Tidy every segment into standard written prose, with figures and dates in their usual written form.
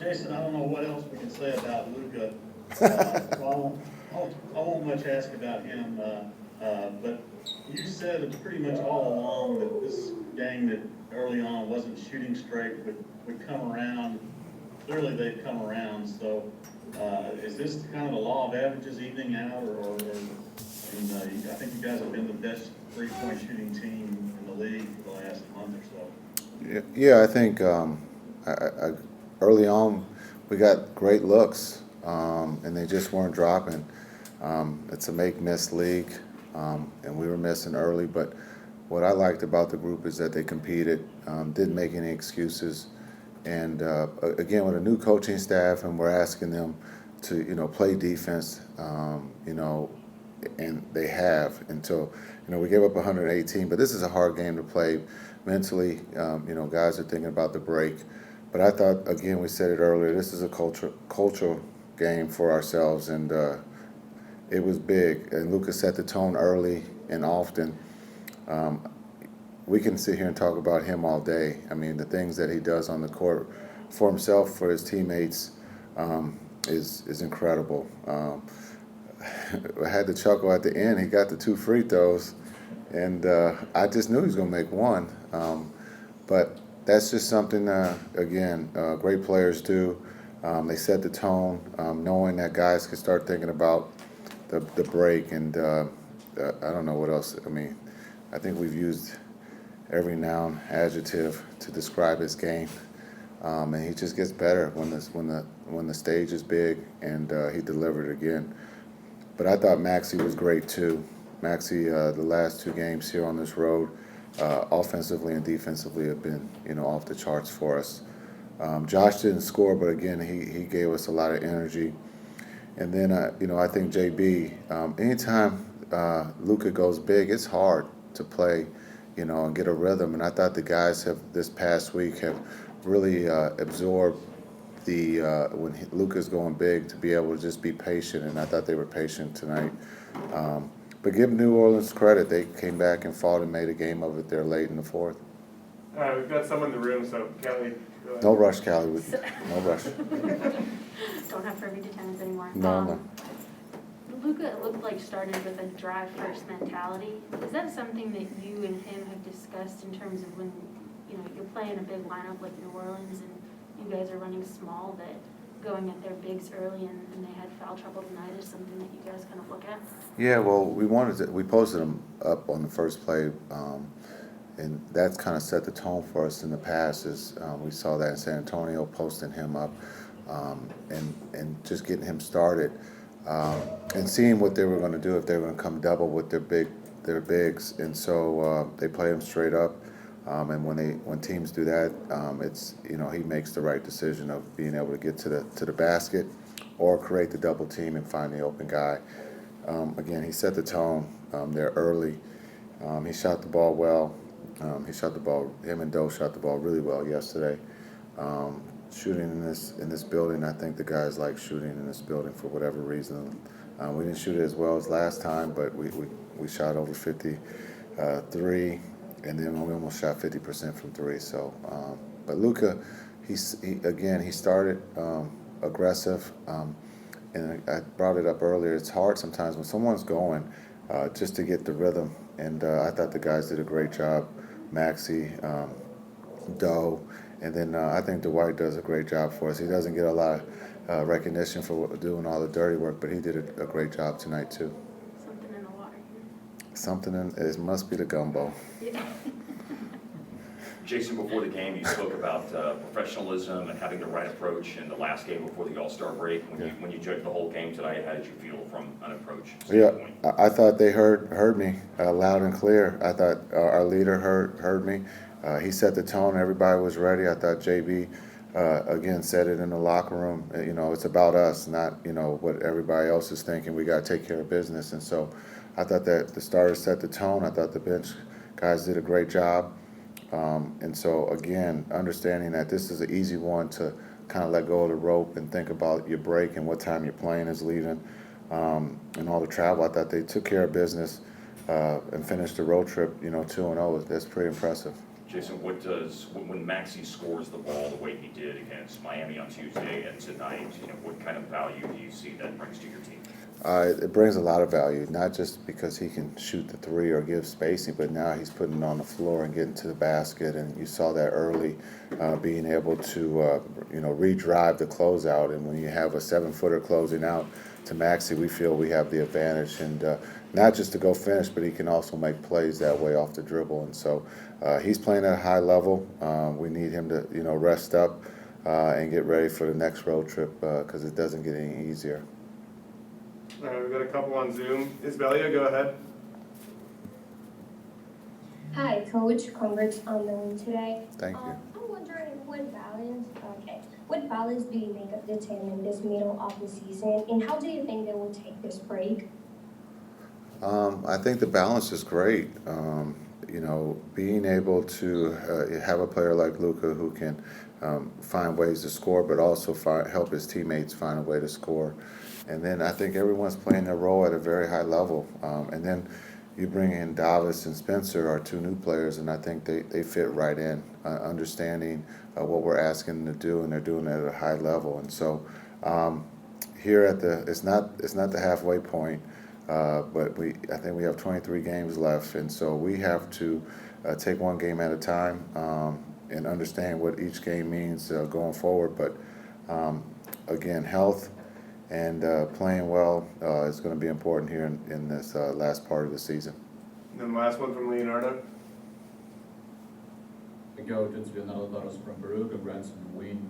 Jason, I don't know what else we can say about Luka. I won't much ask about him, but you said pretty much all along that this gang that early on wasn't shooting straight would come around. Clearly they've come around, so is this kind of the law of averages evening out, I think you guys have been the best three-point shooting team in the league for the last month or so. Yeah, I think early on we got great looks, and they just weren't dropping. It's a make-miss league, and we were missing early. But what I liked about the group is that they competed, didn't make any excuses, and again with a new coaching staff, and we're asking them to play defense, and they have until we gave up 118. But this is a hard game to play mentally. Guys are thinking about the break. But I thought, again, we said it earlier, this is a cultural game for ourselves, and it was big. And Luka set the tone early and often. We can sit here and talk about him all day. I mean, the things that he does on the court for himself, for his teammates, is incredible. I had to chuckle at the end. He got the 2 free throws, and I just knew he was going to make one. But that's just something, again, great players do. They set the tone, knowing that guys can start thinking about the break. And I don't know what else. I mean, I think we've used every noun, adjective to describe his game. And he just gets better when the stage is big, and he delivered again. But I thought Maxey was great too. Maxey, the last 2 games here on this road, offensively and defensively have been off the charts for us. Josh didn't score, but again he gave us a lot of energy. And then I think JB, anytime Luka goes big, it's hard to play, and get a rhythm. And I thought the guys have this past week have really absorbed when Luka's going big, to be able to just be patient, and I thought they were patient tonight. But give New Orleans credit; they came back and fought and made a game of it there late in the fourth. All right, we've got someone in the room, so Kelly, go ahead. No rush, Callie. No rush. Don't have perfect attendance anymore. No. Luka looked like started with a drive-first mentality. Is that something that you and him have discussed in terms of when you're playing a big lineup like New Orleans and you guys are running small, that going at their bigs early and they had foul trouble tonight is something that you guys kind of look at? Yeah, well, we posted them up on the first play, and that's kind of set the tone for us in the past. We saw that in San Antonio, posting him up, and just getting him started, and seeing what they were going to do, if they were going to come double with their bigs, and so they play him straight up. And when teams do that, it's he makes the right decision of being able to get to the basket, or create the double team and find the open guy. Again, he set the tone there early. He shot the ball well. Him and Doe shot the ball really well yesterday. Shooting in this building, I think the guys like shooting in this building for whatever reason. We didn't shoot it as well as last time, but we shot over 53. And then we almost shot 50% from 3. So, but Luka, he started aggressive, and I brought it up earlier. It's hard sometimes when someone's going, just to get the rhythm. And I thought the guys did a great job. Maxey, Doe, and then I think Dwight does a great job for us. He doesn't get a lot of recognition for doing all the dirty work, but he did a great job tonight too. Something in the water. It must be the gumbo. Yeah. Jason, before the game, you spoke about professionalism and having the right approach in the last game before the All-Star break. When you judged the whole game tonight, how did you feel from an approach standpoint? Yeah, I thought they heard me loud and clear. I thought our leader heard me. He set the tone. Everybody was ready. I thought JB, again, said it in the locker room. It's about us, not what everybody else is thinking. We got to take care of business. And so I thought that the starters set the tone. I thought the bench guys did a great job. And so, again, understanding that this is an easy one to kind of let go of the rope and think about your break and what time your plane is leaving, and all the travel. I thought they took care of business and finished the road trip, 2-0. That's pretty impressive. Jason, when Maxey scores the ball the way he did against Miami on Tuesday and tonight, what kind of value do you see that brings to your team? It brings a lot of value, not just because he can shoot the three or give spacing, but now he's putting it on the floor and getting to the basket. And you saw that early, being able to, redrive the closeout. And when you have a 7-footer closing out to Maxey, we feel we have the advantage. And not just to go finish, but he can also make plays that way off the dribble. And so he's playing at a high level. We need him to, rest up and get ready for the next road trip because it doesn't get any easier. All right, we've got a couple on Zoom. Isbelia, go ahead. Hi, Coach. Congrats on the win today. Thank you. I'm wondering what balance do you make of the team in this middle of the season, and how do you think they will take this break? I think the balance is great. Being able to have a player like Luka who can find ways to score, but also help his teammates find a way to score. And then I think everyone's playing their role at a very high level. And then you bring in Davis and Spencer, our two new players, and I think they fit right in, understanding what we're asking them to do, and they're doing it at a high level. And so here it's not the halfway point, but I think we have 23 games left, and so we have to take one game at a time and understand what each game means going forward. But again, health and playing well is going to be important here in this last part of the season. And then last one from Leonardo. Coach, it's Leonardo Torres from Peru. Congrats on the win.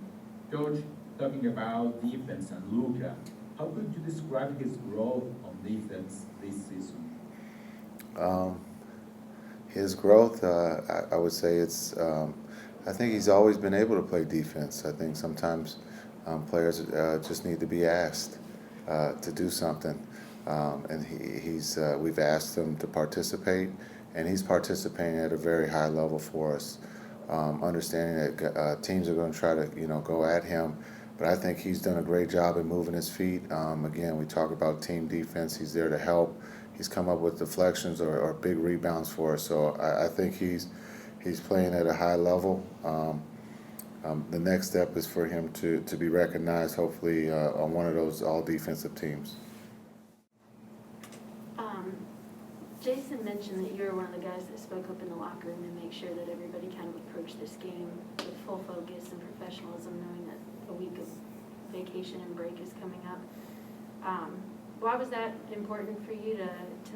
Coach, talking about defense and Luka, how could you describe his growth on defense this season? His growth, I would say I think he's always been able to play defense. I think sometimes players just need to be asked to do something, and we've asked him to participate, and he's participating at a very high level for us. Understanding that teams are going to try to go at him, but I think he's done a great job in moving his feet. Again, we talk about team defense. He's there to help. He's come up with deflections or big rebounds for us. So I think he's playing at a high level. The next step is for him to be recognized, hopefully, on one of those all-defensive teams. Jason mentioned that you were one of the guys that spoke up in the locker room to make sure that everybody kind of approached this game with full focus and professionalism, knowing that a week of vacation and break is coming up. Why was that important for you to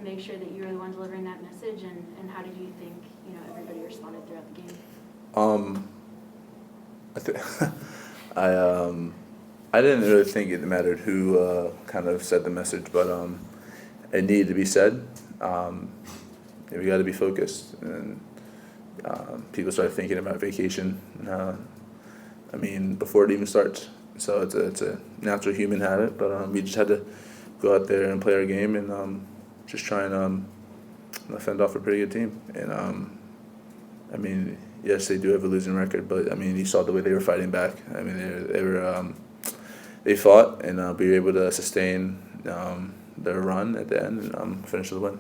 make sure that you were the one delivering that message, and how did you think everybody responded throughout the game? I didn't really think it mattered who kind of said the message, but it needed to be said. We got to be focused, and people start thinking about vacation. Before it even starts. So it's a natural human habit, but we just had to go out there and play our game and just try and fend off a pretty good team. And yes, they do have a losing record, but you saw the way they were fighting back. They fought, and we were able to sustain their run at the end and finish with a win.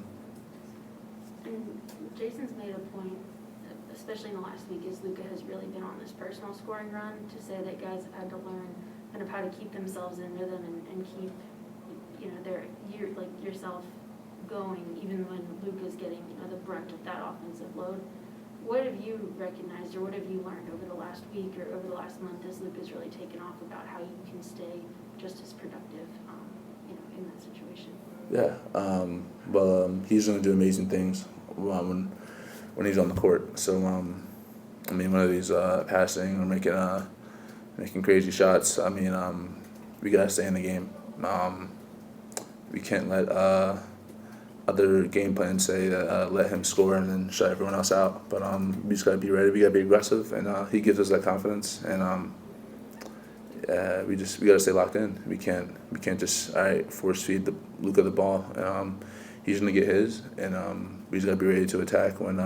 And Jason's made a point, especially in the last week, is Luka has really been on this personal scoring run to say that guys have had to learn kind of how to keep themselves in rhythm and keep yourself going, even when Luka's getting the brunt of that offensive load. What have you recognized, or what have you learned over the last week or over the last month as Luka's really taken off about how you can stay just as productive, in that situation? Yeah. He's going to do amazing things when he's on the court. So, one of these passing or making crazy shots. We got to stay in the game. We can't let other game plans say that let him score and then shut everyone else out. But we just got to be ready. We got to be aggressive, and he gives us that confidence. And we got to stay locked in. We can't just force feed Luka the ball. He's gonna get his, and we just got to be ready to attack when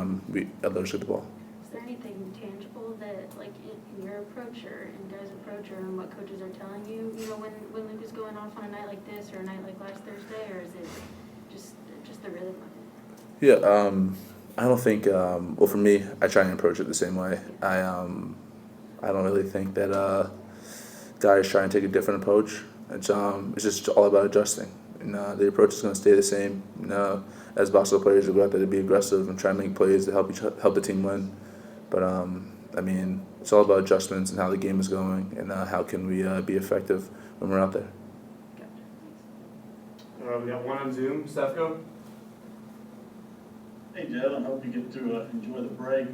others get the ball. Is there anything tangible that, like in your approach or in guys' approach, or in what coaches are telling you, when Luka's going off on a night like this or a night like last Thursday, or is it just the rhythm of it? Yeah, I don't think. Well, for me, I try and approach it the same way. I don't really think that guys try and take a different approach. It's just all about adjusting, and the approach is going to stay the same. As basketball players, we go out there to be aggressive and try and make plays to help the team win. But I mean, it's all about adjustments and how the game is going, and how can we be effective when we're out there. We got one on Zoom, Stefko. Hey, Jed, I hope you get to enjoy the break.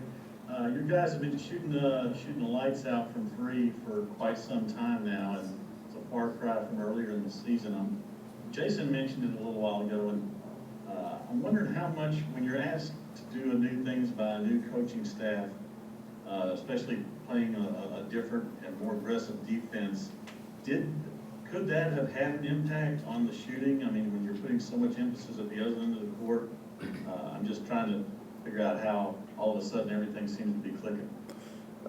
You guys have been shooting the lights out from three for quite some time now, and it's a far cry from earlier in the season. Jason mentioned it a little while ago, and I'm wondering how much, when you're asked to do new things by a new coaching staff, especially playing a different and more aggressive defense, could that have had an impact on the shooting? I mean, when you're putting so much emphasis at the other end of the court, I'm just trying to figure out how all of a sudden everything seems to be clicking.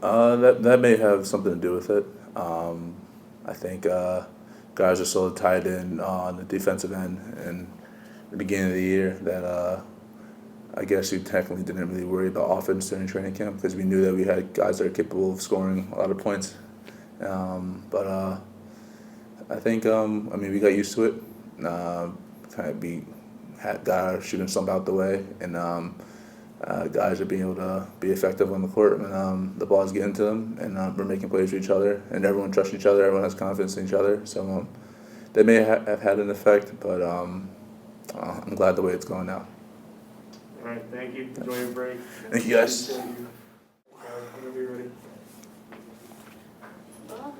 That may have something to do with it. I think guys are so tied in on the defensive end in the beginning of the year that I guess we technically didn't really worry about offense during training camp because we knew that we had guys that are capable of scoring a lot of points. But I think I mean we got used to it. Kind of had guys shooting some out the way, and guys are being able to be effective on the court when the ball's getting to them, and we're making plays for each other, and everyone trusts each other, everyone has confidence in each other. So they may have had an effect, but I'm glad the way it's going now. All right, thank you. Enjoy your break. Thank you, guys. Whenever you're ready. Well,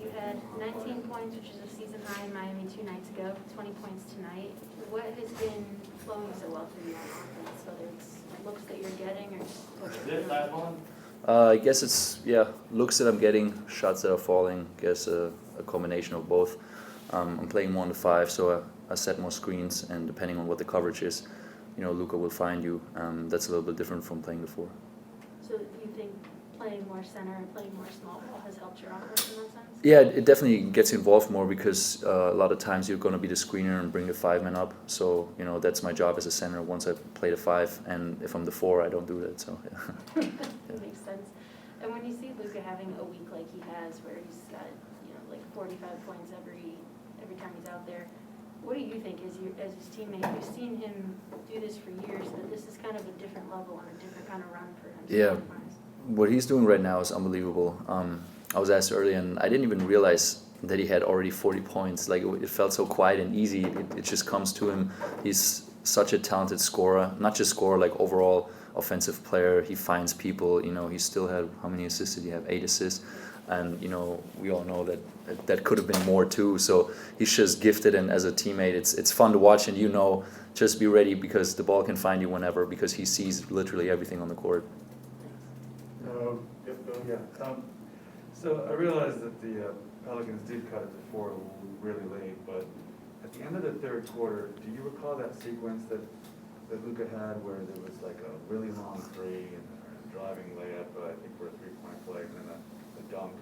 you had 19 points, which is a season high in Miami 2 nights ago, 20 points tonight. What has been flowing so well for you on offense, whether it's looks that you're getting or just what you're doing? I guess it's, looks that I'm getting, shots that are falling, I guess a combination of both. I'm playing more on the 5, so I set more screens, and depending on what the coverage is, Luka will find you. That's a little bit different from playing the 4. So you think playing more center and playing more small ball has helped your offense in that sense? Yeah, it definitely gets you involved more because a lot of times you're going to be the screener and bring the 5-man up. So, that's my job as a center once I play the 5, and if I'm the 4, I don't do that. So, yeah. That makes sense. And when you see Luka having a week like he has, where he's got, like 45 points every time he's out there, what do you think as his teammate? You've seen him do this for years, but this is kind of a different level and a different kind of run for him. Yeah. What he's doing right now is unbelievable. I was asked earlier, and I didn't even realize that he had already 40 points. Like, it felt so quiet and easy. It just comes to him. He's such a talented scorer, not just scorer, like overall offensive player. He finds people. He still had, how many assists did he have? 8 assists. And, we all know that could have been more too. So he's just gifted, and as a teammate, it's fun to watch, and just be ready because the ball can find you whenever because he sees literally everything on the court. So I realized that the Pelicans did cut it to 4 really late, but at the end of the third quarter, do you recall that sequence that Luka had where there was like a really long 3 and a driving layup, I think for a 3-point play, and then a dunk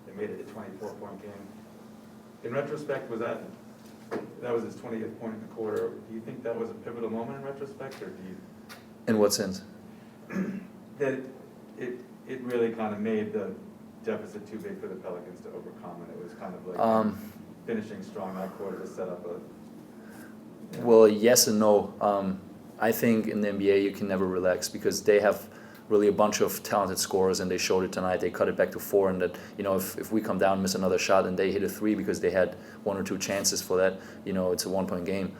that made it a 24-point game? In retrospect, that was his 20th point in the quarter. Do you think that was a pivotal moment in retrospect, or do you? In what sense? That it really kind of made the deficit too big for the Pelicans to overcome, and it was kind of like finishing strong that quarter to set up a. Well, yes and no. I think in the NBA you can never relax because they have really a bunch of talented scorers, and they showed it tonight. They cut it back to 4, and that if we come down, miss another shot, and they hit a 3 because they had 1 or 2 chances for that, it's a 1-point game.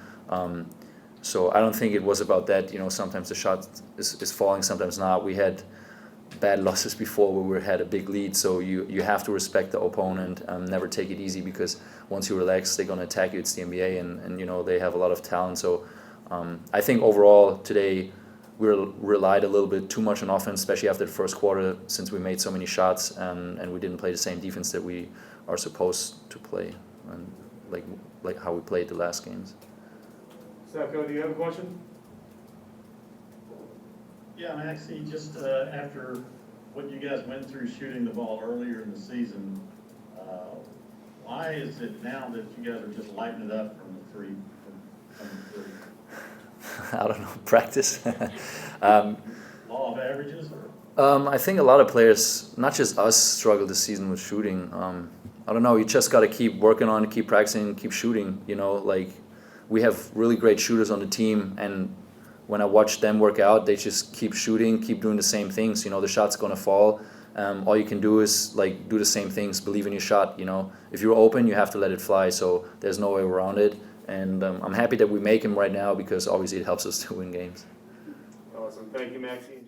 So I don't think it was about that. Sometimes the shot is falling, sometimes not. We had bad losses before where we had a big lead, so you have to respect the opponent, never take it easy because once you relax, they're going to attack you. It's the NBA, and they have a lot of talent. So I think overall today we relied a little bit too much on offense, especially after the first quarter, since we made so many shots and we didn't play the same defense that we are supposed to play, and like how we played the last games. Sacco, do you have a question? Yeah, and actually, just after what you guys went through shooting the ball earlier in the season, why is it now that you guys are just lighting it up from the 3? I don't know, practice. law of averages? I think a lot of players, not just us, struggle this season with shooting. I don't know. You just got to keep working on it, keep practicing, keep shooting. You know, like we have really great shooters on the team, and when I watch them work out, they just keep shooting, keep doing the same things. You know, the shot's gonna fall. All you can do is like do the same things, believe in your shot. You know, if you're open, you have to let it fly. So there's no way around it. And I'm happy that we make him right now because obviously it helps us to win games. Awesome. Thank you, Maxine.